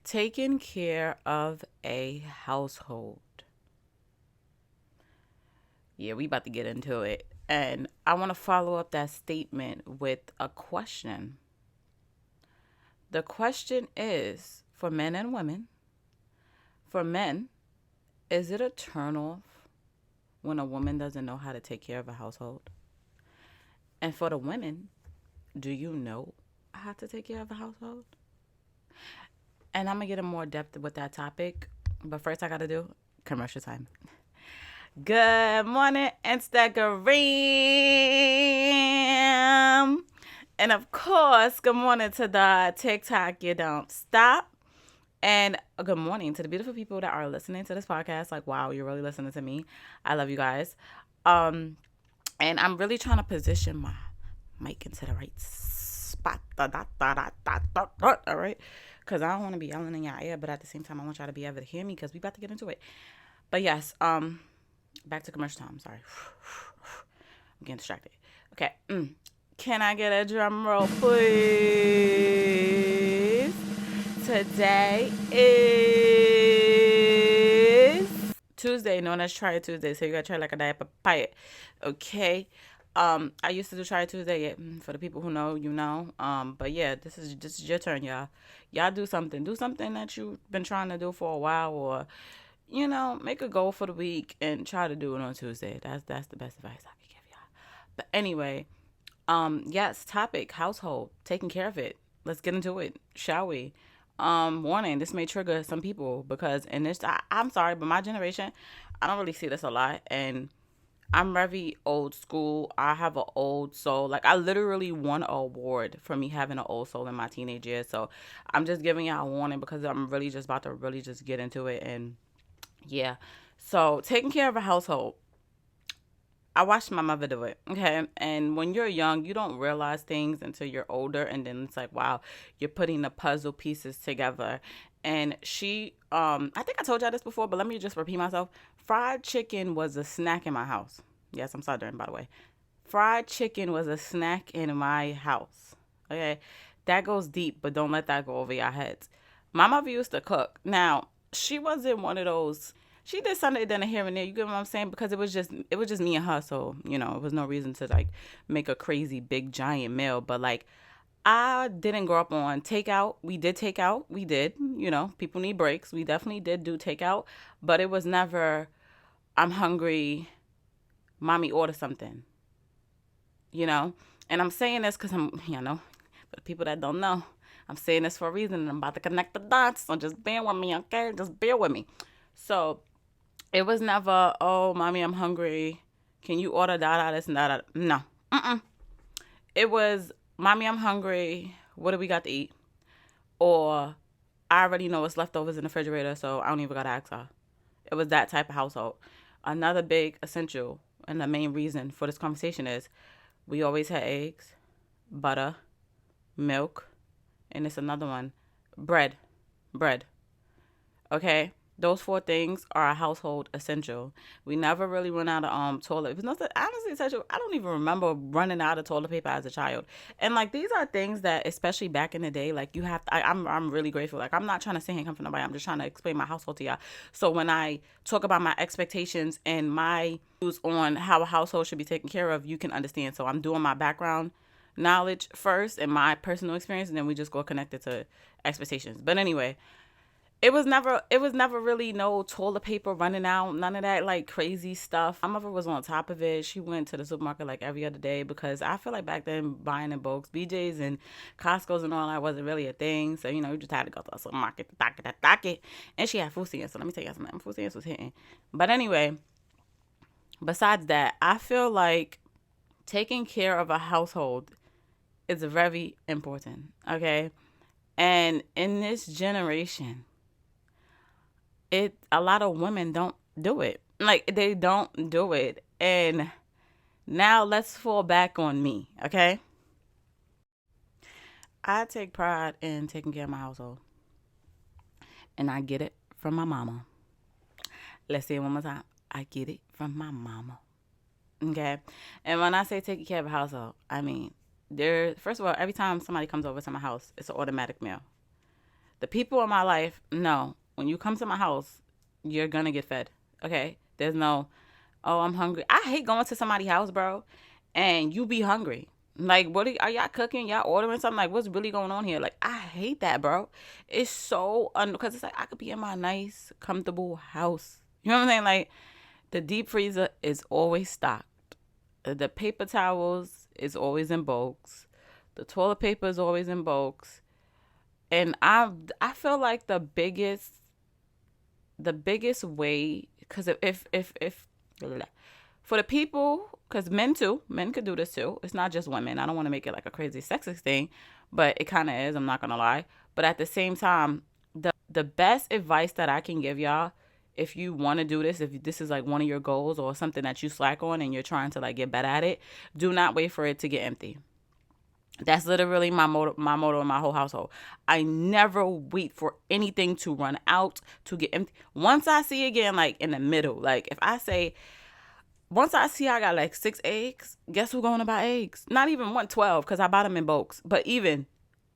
Taking care of a household. Yeah, we about to get into it. And I want to follow up that statement with a question. The question is for men and women. For men, is it a turnoff when a woman doesn't know how to take care of a household? And for the women, do you know how to take care of a household? And I'm going to get in more depth with that topic. But first, I got to do commercial time. Good morning, Instagram. And of course, good morning to the TikTok You Don't Stop. And good morning to the beautiful people that are listening to this podcast. Like, wow, you're really listening to me. I love you guys. And I'm really trying to position my mic into the right spot. All right? Because I don't want to be yelling in your ear, but at the same time, I want y'all to be able to hear me because we about to get into it. But yes, back to commercial time. Sorry. I'm getting distracted. Okay. Can I get a drum roll, please? Today is Tuesday, known as Try It Tuesday. So you gotta try like a diaper pie. Okay. I used to do Try It Tuesday. Yeah, for the people who know, you know. But yeah, this is your turn, y'all. Y'all do something. Do something that you've been trying to do for a while, or make a goal for the week and try to do it on Tuesday. That's the best advice I can give y'all. But anyway, yes, topic, household, taking care of it. Let's get into it, shall we? Warning, this may trigger some people because in this, I'm sorry, but my generation, I don't really see this a lot. And I'm very old school. I have an old soul. Like, I literally won an award for me having an old soul in my teenage years. So I'm just giving y'all a warning because I'm really just about to really just get into it. And yeah. So taking care of a household. I watched my mother do it. Okay. And when you're young, you don't realize things until you're older. And then it's like, wow, you're putting the puzzle pieces together. And I think I told y'all this before, but let me just repeat myself. Fried chicken was a snack in my house. Yes, I'm Southern, by the way. Fried chicken was a snack in my house. Okay. That goes deep, but don't let that go over your heads. My mother used to cook. Now, she wasn't one of those. She did Sunday dinner here and there. You get what I'm saying? Because it was just me and her. So it was no reason to like make a crazy big giant meal. But like, I didn't grow up on takeout. We did takeout. We did. People need breaks. We definitely did do takeout. But it was never, I'm hungry. Mommy, order something. And I'm saying this because for the people that don't know, I'm saying this for a reason. And I'm about to connect the dots. So just bear with me, okay? Just bear with me. So it was never, oh, mommy, I'm hungry. Can you order this and that? No. It was, mommy, I'm hungry. What do we got to eat? Or I already know what's leftovers in the refrigerator, so I don't even got to ask her. It was that type of household. Another big essential and the main reason for this conversation is we always had eggs, butter, milk, and it's another one, bread. Okay? Those 4 things are a household essential. We never really run out of toilet. It was nothing, honestly, essential. I don't even remember running out of toilet paper as a child. And like, these are things that, especially back in the day, like you have to, I'm really grateful. Like, I'm not trying to sit here and come for nobody. I'm just trying to explain my household to y'all. So when I talk about my expectations and my views on how a household should be taken care of, you can understand. So I'm doing my background knowledge first and my personal experience, and then we just go connected to expectations. But anyway, it was never really no toilet paper running out, none of that like crazy stuff. My mother was on top of it. She went to the supermarket like every other day because I feel like back then buying in bulks, BJ's and Costco's and all that wasn't really a thing. So, you just had to go to the supermarket to dock it. And she had food stamps. So let me tell you something. Food stamps was hitting. But anyway, besides that, I feel like taking care of a household is very important. Okay. And in this generation, a lot of women don't do it. Like, they don't do it. And now let's fall back on me, okay? I take pride in taking care of my household. And I get it from my mama. Let's say it one more time. I get it from my mama. Okay? And when I say taking care of a household, I mean, first of all, every time somebody comes over to my house, it's an automatic meal. The people in my life know when you come to my house, you're gonna get fed. Okay? There's no, oh, I'm hungry. I hate going to somebody's house, bro, and you be hungry. Like, what are y'all cooking? Y'all ordering something? Like, what's really going on here? Like, I hate that, bro. It's so because it's like I could be in my nice, comfortable house. You know what I'm saying? Like, the deep freezer is always stocked. The paper towels is always in bulks. The toilet paper is always in bulks. And I feel like the biggest way, because if for the people, because men could do this too. It's not just women. I don't want to make it like a crazy sexist thing, but it kind of is. I'm not gonna lie. But at the same time, the best advice that I can give y'all, if you want to do this, if this is like one of your goals or something that you slack on and you're trying to like get better at it, do not wait for it to get empty. That's literally my motto in my whole household. I never wait for anything to run out, to get empty. Once I see again, like in the middle, like if I say, once I see I got like 6 eggs, guess who's going to buy eggs? Not even 112 because I bought them in bulks. But even,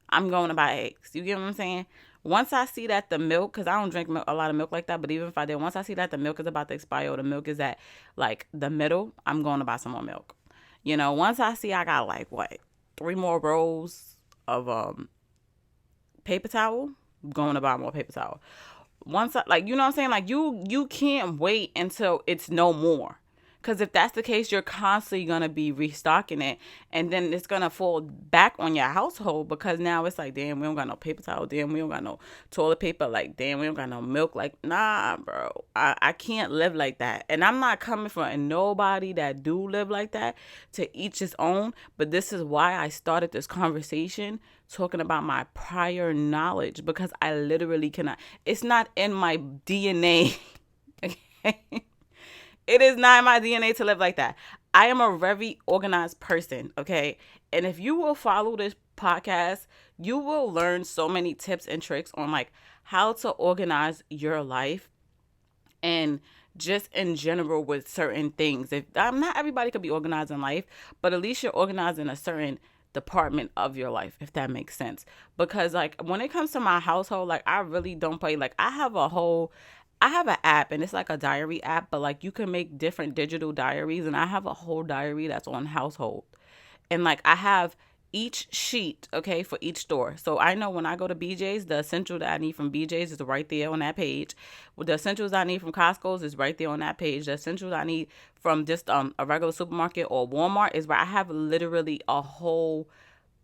I'm going to buy eggs. You get what I'm saying? Once I see that the milk, because I don't drink a lot of milk like that, but even if I did, once I see that the milk is about to expire or the milk is at like the middle, I'm going to buy some more milk. Once I see I got like what, 3 more rolls of paper towel, I'm going to buy more paper towel. Once I, like, you know what I'm saying? Like you can't wait until it's no more. Because if that's the case, you're constantly going to be restocking it. And then it's going to fall back on your household because now it's like, damn, we don't got no paper towel. Damn, we don't got no toilet paper. Like, damn, we don't got no milk. Like, nah, bro. I can't live like that. And I'm not coming from nobody that do live like that, to each his own. But this is why I started this conversation talking about my prior knowledge, because I literally cannot. It's not in my DNA. Okay? It is not in my DNA to live like that. I am a very organized person, okay? And if you will follow this podcast, you will learn so many tips and tricks on like how to organize your life and just in general with certain things. If not everybody could be organized in life, but at least you're organized in a certain department of your life, if that makes sense. Because like when it comes to my household, like I really don't play. Like I have an app, and it's like a diary app, but like you can make different digital diaries, and I have a whole diary that's on household. And like I have each sheet, okay, for each store. So I know when I go to BJ's, the essential that I need from BJ's is right there on that page. The essentials I need from Costco's is right there on that page. The essentials I need from just a regular supermarket or Walmart is where I have literally a whole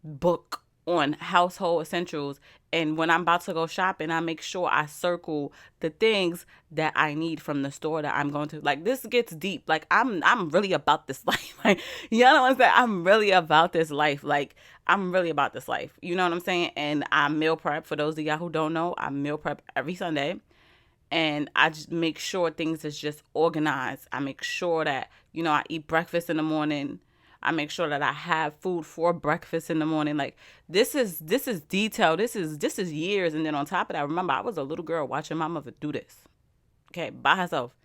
book on household essentials. And when I'm about to go shopping, I make sure I circle the things that I need from the store that I'm going to. Like, this gets deep. Like, I'm really about this life. Like, you know what I'm saying? I'm really about this life. Like, I'm really about this life. You know what I'm saying? And I meal prep. For those of y'all who don't know, I meal prep every Sunday. And I just make sure things is just organized. I make sure that, I eat breakfast in the morning. I make sure that I have food for breakfast in the morning. Like this is detailed. This is years. And then on top of that, remember I was a little girl watching my mother do this. Okay, by herself.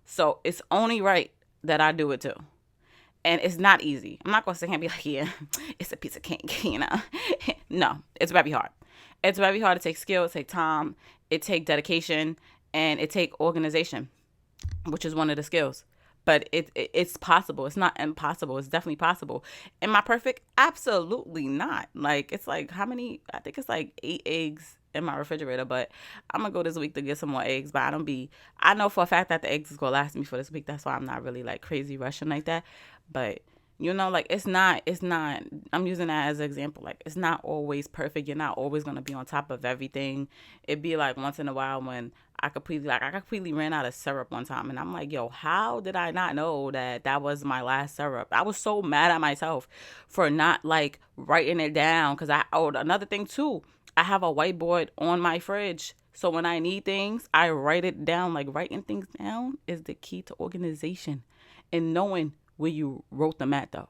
So it's only right that I do it too. And it's not easy. I'm not gonna sit here and be like, yeah, it's a piece of cake, No, it's very hard. It's very hard. It takes skill, it takes time, it takes dedication, and it takes organization, which is one of the skills. But it's possible. It's not impossible. It's definitely possible. Am I perfect? Absolutely not. Like, it's like how many? I think it's like 8 eggs in my refrigerator. But I'm going to go this week to get some more eggs. But I know for a fact that the eggs is going to last me for this week. That's why I'm not really like crazy rushing like that. But, like it's not, I'm using that as an example. Like, it's not always perfect. You're not always going to be on top of everything. It'd be like once in a while when I completely ran out of syrup one time. And I'm like, yo, how did I not know that was my last syrup? I was so mad at myself for not like writing it down. Cause another thing too, I have a whiteboard on my fridge. So when I need things, I write it down. Like writing things down is the key to organization and knowing where you wrote them at though.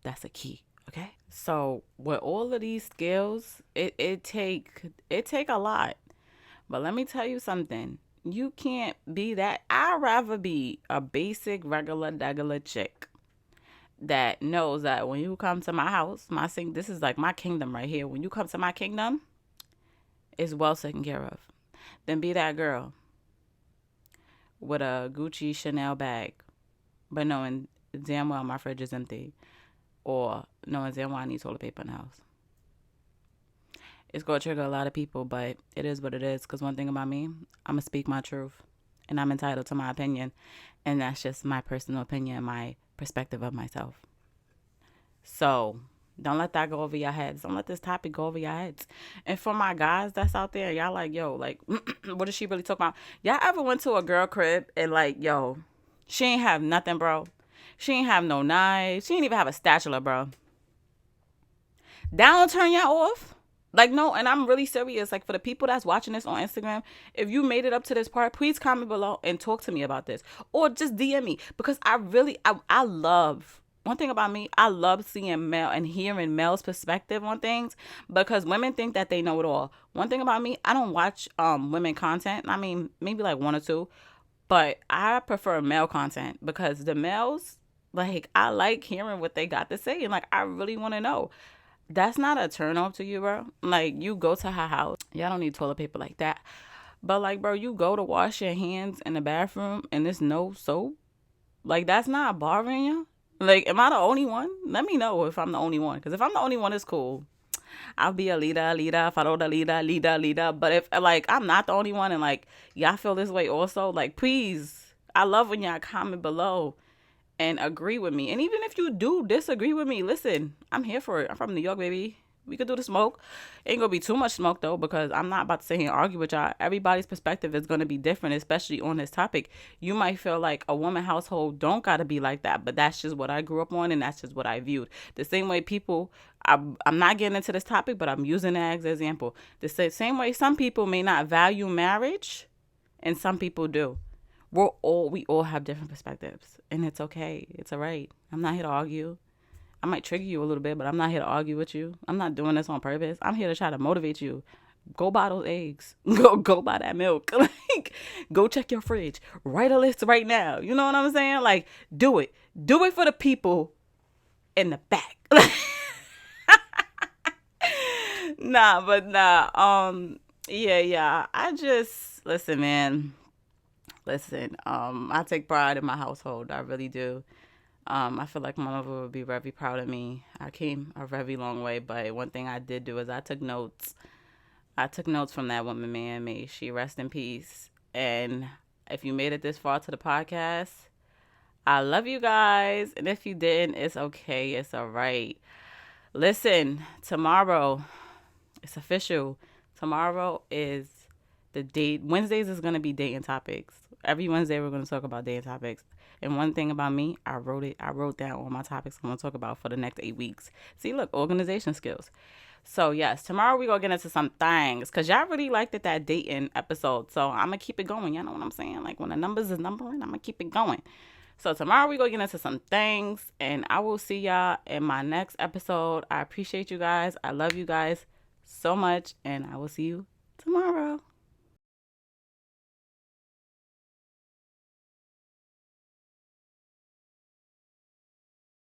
That's a key. Okay. So with all of these skills, it take a lot. But let me tell you something. You can't be that. I'd rather be a basic, regular chick that knows that when you come to my house, this is like my kingdom right here. When you come to my kingdom, is well taken care of. Then be that girl with a Gucci Chanel bag, but knowing damn well my fridge is empty, or knowing damn well I need toilet paper in the house. It's going to trigger a lot of people, but it is what it is. Because one thing about me, I'm going to speak my truth. And I'm entitled to my opinion. And that's just my personal opinion, my perspective of myself. So don't let that go over your heads. Don't let this topic go over your heads. And for my guys that's out there, y'all like, yo, like, what is she really talking about? Y'all ever went to a girl crib and like, yo, she ain't have nothing, bro. She ain't have no knives. She ain't even have a spatula, bro. That don't turn y'all off? Like, no, and I'm really serious. Like, for the people that's watching this on Instagram, if you made it up to this part, please comment below and talk to me about this. Or just DM me. Because I love, one thing about me, I love seeing male and hearing male's perspective on things. Because women think that they know it all. One thing about me, I don't watch women content. I mean, maybe like one or two. But I prefer male content. Because the males, like, I like hearing what they got to say. And, like, I really want to know. That's not a turn off to you, bro. Like, you go to her house. Y'all don't need toilet paper like that. But, like, bro, you go to wash your hands in the bathroom and there's no soap. Like, that's not bothering you. Like, am I the only one? Let me know if I'm the only one. Because if I'm the only one, it's cool. I'll be a leader, follow the leader. But if, like, I'm not the only one and, like, y'all feel this way also, like, please. I love when y'all comment below and agree with me. And even if you do disagree with me, listen, I'm here for it. I'm from New York, baby. We could do the smoke. Ain't gonna be too much smoke though, because I'm not about to sit here and argue with y'all. Everybody's perspective is gonna be different, especially on this topic. You might feel like a woman household don't gotta be like that, but that's just what I grew up on and that's just what I viewed. The same way people, I'm not getting into this topic, but I'm using it as an example. The same way some people may not value marriage and some people do. We all have different perspectives, and it's okay. It's all right. I'm not here to argue. I might trigger you a little bit, but I'm not here to argue with you. I'm not doing this on purpose. I'm here to try to motivate you. Go buy those eggs. Go buy that milk. Like, go check your fridge. Write a list right now. You know what I'm saying? Like, do it. Do it for the people in the back. Yeah. I just, listen, man. Listen, I take pride in my household. I really do. I feel like my mother would be very proud of me. I came a very long way, but one thing I did do is I took notes. I took notes from that woman, man. May she rest in peace. And if you made it this far to the podcast, I love you guys. And if you didn't, it's okay. It's all right. Listen, tomorrow, it's official. Tomorrow is the date. Wednesdays is going to be dating topics. Every Wednesday we're going to talk about dating topics. And one thing about me, I wrote down all my topics I'm going to talk about for the next 8 weeks. See, look, organization skills. So, yes, tomorrow we're going to get into some things. Because y'all really liked that dating episode. So, I'm going to keep it going. Y'all know what I'm saying? Like, when the numbers is numbering, I'm going to keep it going. So, tomorrow we're going to get into some things. And I will see y'all in my next episode. I appreciate you guys. I love you guys so much. And I will see you tomorrow.